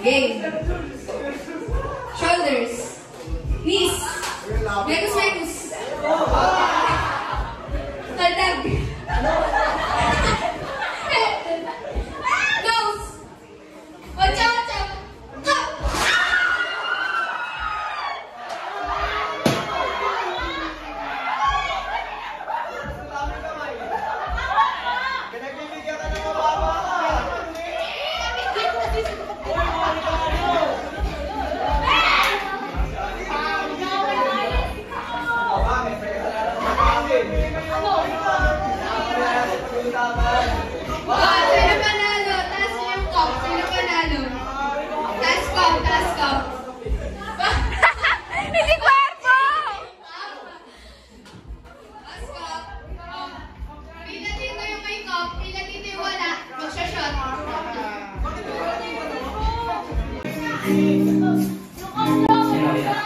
Game. Shoulders. Knees. Mekus. Taldag. Nose. Ocha.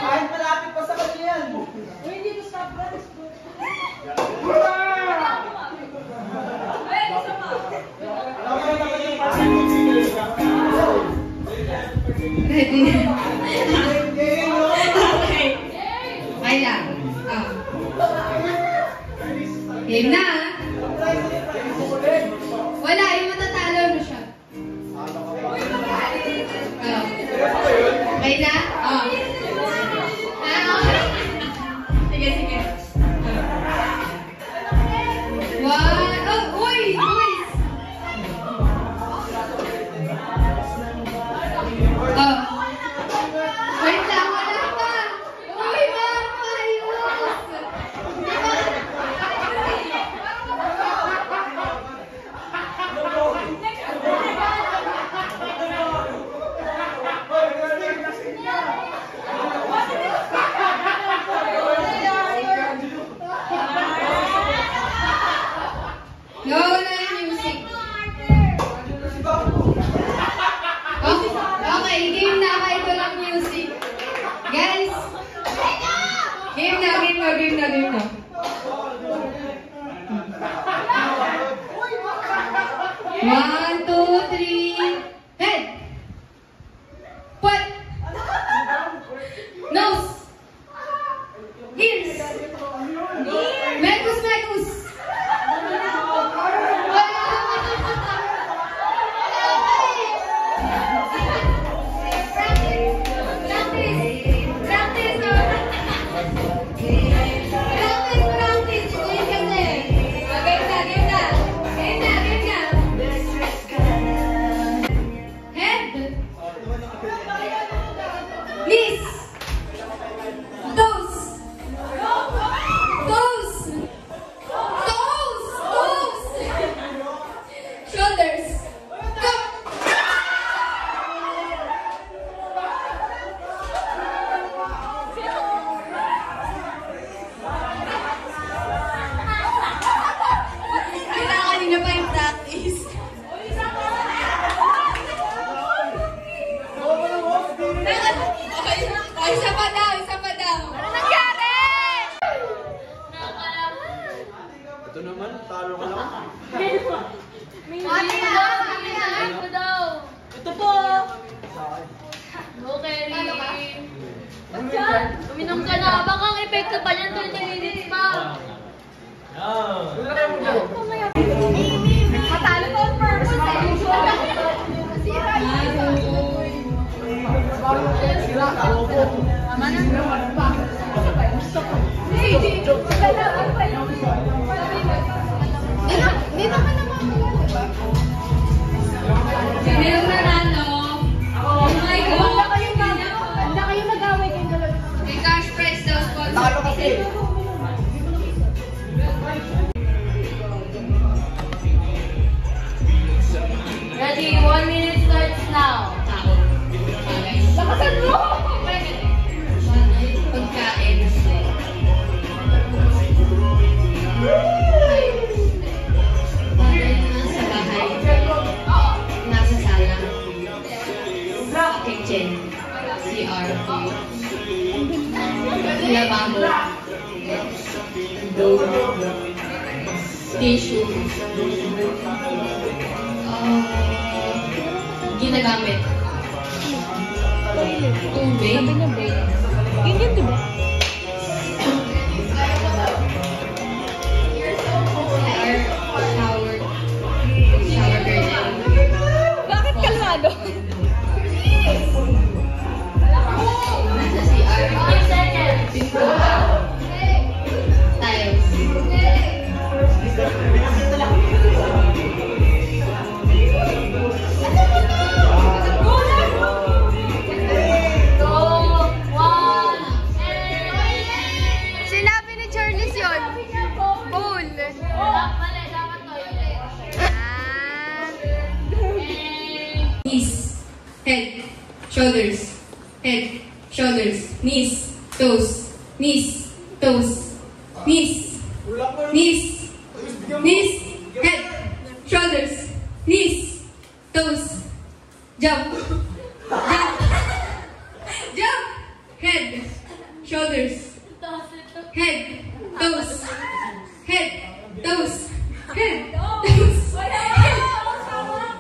Kahit malapit pa sa kanya yan. Uy, hindi ko stop guys. Ready? Okay. Okay lang. Game na. Wala, yung matatalo mo siya. Okay na? Sige. One. Oh, uy! Wait lang, wala pa. Uy, mama, ayos. Nawawala yung music. Okay, game na. Ito lang music. Guys! Game na. 1, 2, 3. Head! Foot! Nose! Ears! Mekus! Isa pa daw. Ano nangyari? Ito naman, talo ka lang. Ito daw. Ito po! Okay. Uminom ka na. Baka ang epekto pa niyan 20 minutes pa. Matalo ko on purpose. Tama na. Dito ka naman. Sino yung nanalo? Oh my God! Handa kayo nag-away kayong dalawa. May cash prize daw sponsor. Talo kasi! Ready? 1 minute starts now. Lakasan mo! Pagkain. Bagay naman sa bahay. Nasa sala. Kitchen. CR. Lababo. Tissue. Ginagamit. Tubig. Sabi niya ba? Ganyan, di ba? Shower curtain. Bakit kalmado? Nasa CR. Pintura. Tiles. Sinabi ni Charles yun. Bowl. Knees, head, shoulders, head, shoulders, knees, toes, knees, toes, knees, knees, knees, head, shoulders, knees, toes, jump, jump, jump, head, shoulders, head, toes, head, toes, head, toes,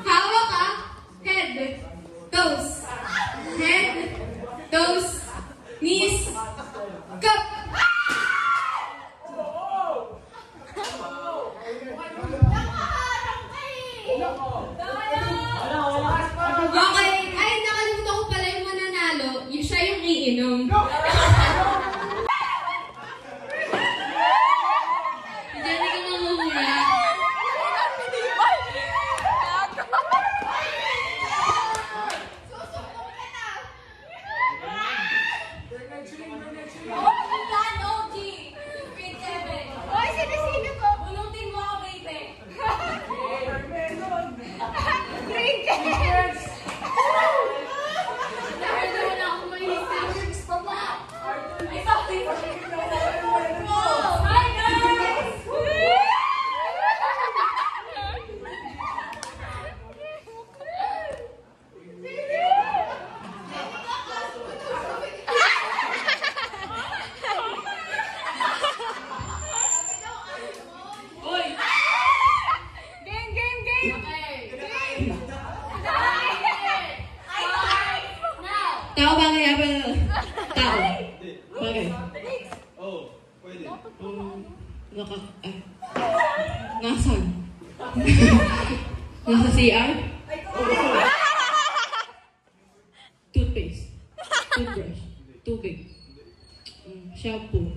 hawak ka, head, toes, knees, cup. Okay, ay nakalimutan ko pala yung mananalo, yung siya yung iinom. Diyan ka mamumula. Oy, sino ko? Bunutin mo ako, baby. Cricket! Dahil naman ako mahilig sa papa. Ay, bakit? Hi, guys! Game, game, game! Tao bagay apa? Tao. Bagay. Nasaan? Nasa CR? Toothpaste. Toothbrush. Tubig. Shampoo.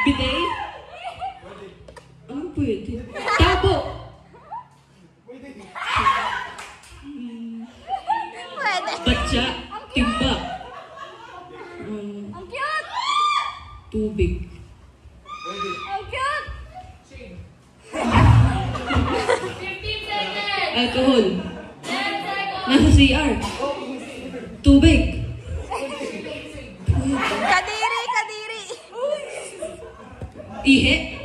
Bidet? Ano pwede? Tabo! Pwede. Batya. Timba. Ang cute! Tubig. Ang cute! 15 seconds! Alcohol. 10 seconds! Nasa CR. Tubig. Kadiri, kadiri! Ihi.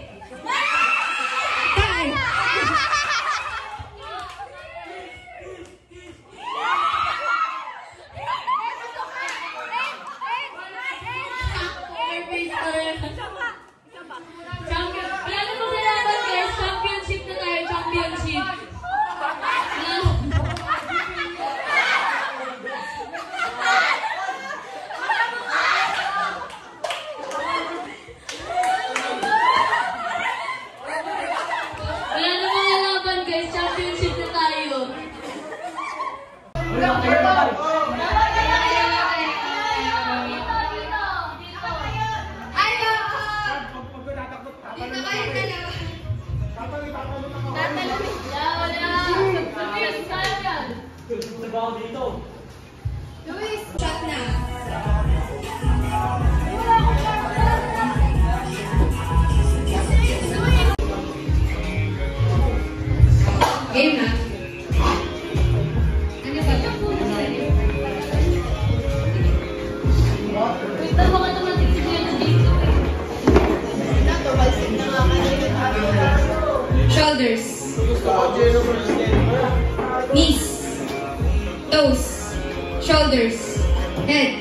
Tao. Champion! Plano mo kailangan, guys? Championship na tayo, championship! Wala na mga laban, guys. Championship na tayo. Ano? Dito kayo dalawa. Wala. Luis, kaya yan. Luis, shot na. Game na. Ano ba? Wait, baka naman tigil na dito. Shoulders. Knees. Toes. Shoulders. Head.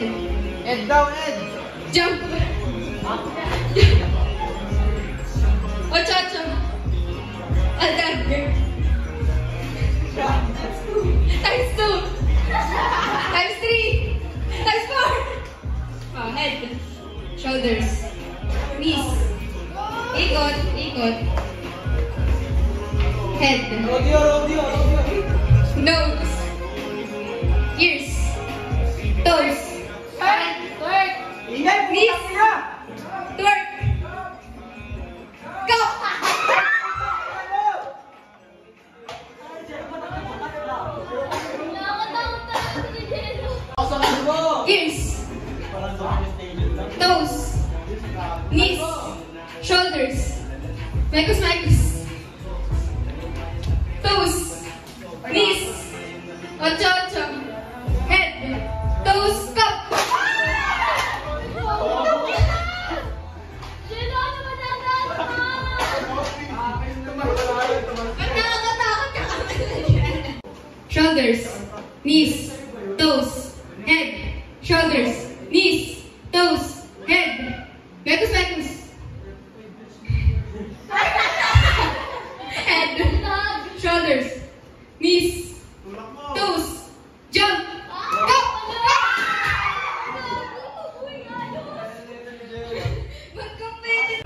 Ed down, Ed! Jump. Ocho. Dagger. Times 2. Times 3. Times 4. Oh, head. Shoulders. Knees. Ikot. Ikot. Head. Rodeo. Nose. Ears. Toes. Hand. Twerk. Ingay, Knees. pumunta niya! Twerk. Go! Ears. Toes. Knees. Shoulders. Micus. Toes. Knees. Ocho. Head. Toes. Go! Shoulders, knees, toes, head. Shoulders, knees, toes, head. Mecus. Head. Shoulders, knees, toes. Jump. Go! Magkapit.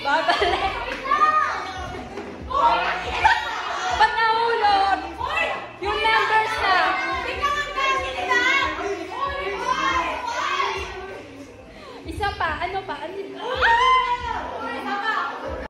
Bagal na.